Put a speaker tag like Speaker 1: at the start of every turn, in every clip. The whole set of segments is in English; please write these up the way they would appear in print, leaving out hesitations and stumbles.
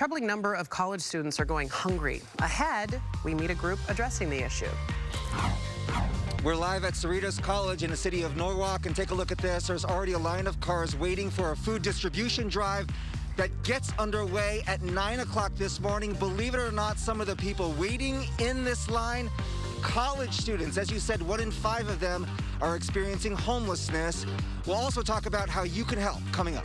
Speaker 1: troubling number of college students are going hungry. Ahead, we meet a group addressing the issue.
Speaker 2: We're live at Cerritos College in the city of Norwalk, and take a look at this. There's already a line of cars waiting for a food distribution drive that gets underway at 9 o'clock this morning. Believe it or not, some of the people waiting in this line, college students. As you said, 1 in 5 of them are experiencing homelessness. We'll also talk about how you can help coming up.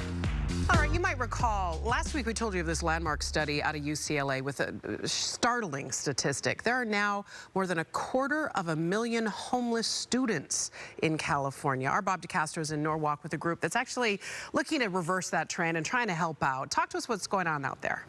Speaker 1: All right, you might recall, last week we told you of this landmark study out of UCLA with a startling statistic. There are now more than 250,000 homeless students in California. Our Bob DeCastro is in Norwalk with a group that's actually looking to reverse that trend and trying to help out. Talk to us what's going on out there.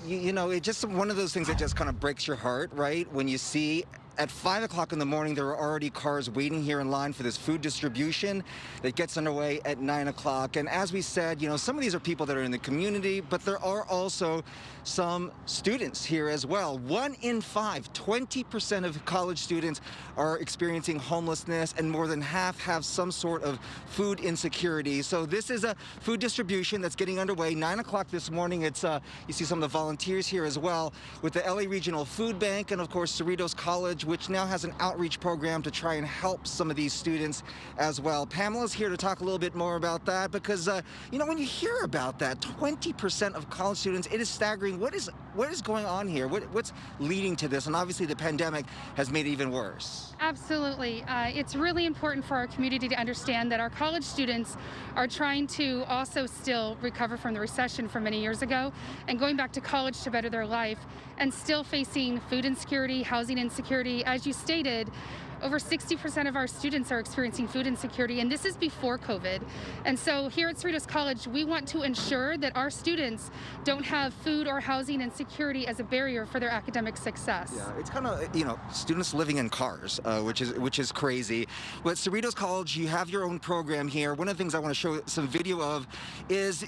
Speaker 2: You know, it's just one of those things that just kind of breaks your heart, right? When you see at 5 o'clock in the morning, there are already cars waiting here in line for this food distribution that gets underway at 9 o'clock. And as we said, you know, some of these are people that are in the community, but there are also some students here as well. 1 in 5, 20% of college students are experiencing homelessness, and more than half have some sort of food insecurity. So this is a food distribution that's getting underway 9 o'clock this morning. It's you see some of the volunteers here as well with the LA Regional Food Bank and of course Cerritos College, which now has an outreach program to try and help some of these students as well. Pamela's here to talk a little bit more about that because, you know, when you hear about that, 20% of college students, it is staggering. What is going on here? What's leading to this? And obviously the pandemic has made it even worse.
Speaker 3: Absolutely. It's really important for our community to understand that our college students are trying to also still recover from the recession from many years ago and going back to college to better their life and still facing food insecurity, housing insecurity. As you stated, over 60% of our students are experiencing food insecurity, and this is before COVID. And so here at Cerritos College, we want to ensure that our students don't have food or housing insecurity as a barrier for their academic success.
Speaker 2: Yeah, it's kind of, you know, students living in cars, which is crazy. But Cerritos College, you have your own program here. One of the things I want to show some video of is,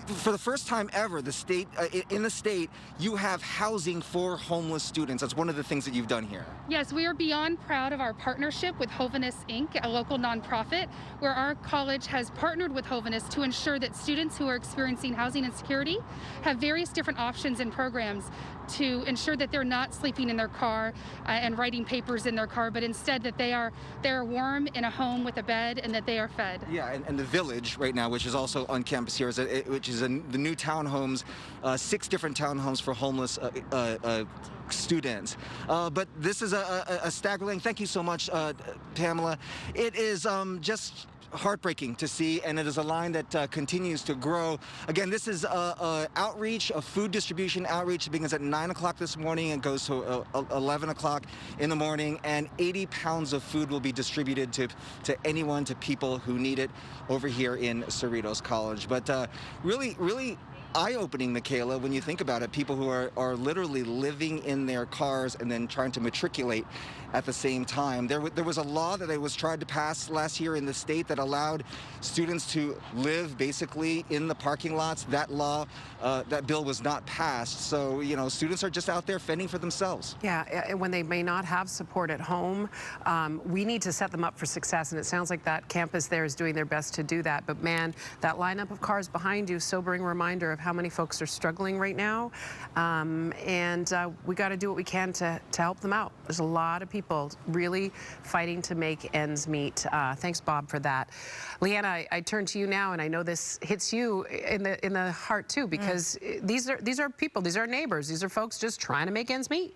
Speaker 2: for the first time ever, the state in the state, you have housing for homeless students. That's one of the things that you've done here.
Speaker 3: Yes, we are beyond proud of our partnership with Hoveness Inc., a local nonprofit, where our college has partnered with Hoveness to ensure that students who are experiencing housing insecurity have various different options and programs to ensure that they're not sleeping in their car and writing papers in their car, but instead that they're warm in a home with a bed and that they are fed.
Speaker 2: Yeah, and the Village right now, which is also on campus here, which is the new townhomes, 6 different townhomes for homeless students. But this is a staggering. Thank you so much, Pamela. It is just heartbreaking to see, and it is a line that continues to grow. Again, this is outreach, a food distribution outreach. It begins at 9 o'clock this morning and goes to 11 o'clock in the morning, and 80 pounds of food will be distributed to anyone, to people who need it over here in Cerritos College. But really eye-opening, Michaela, when you think about it. People who are literally living in their cars and then trying to matriculate at the same time. There was a law that was tried to pass last year in the state that allowed students to live basically in the parking lots. That law, that bill was not passed. So, you know, students are just out there fending for themselves.
Speaker 1: Yeah, when they may not have support at home, we need to set them up for success, and it sounds like that campus there is doing their best to do that. But man, that lineup of cars behind you, sobering reminder of how many folks are struggling right now, and we got to do what we can to help them out. There's a lot of people really fighting to make ends meet. Thanks, Bob, for that. Leanna, I turn to you now, and I know this hits you in the heart too, because these are people, these are neighbors, these are folks just trying to make ends meet.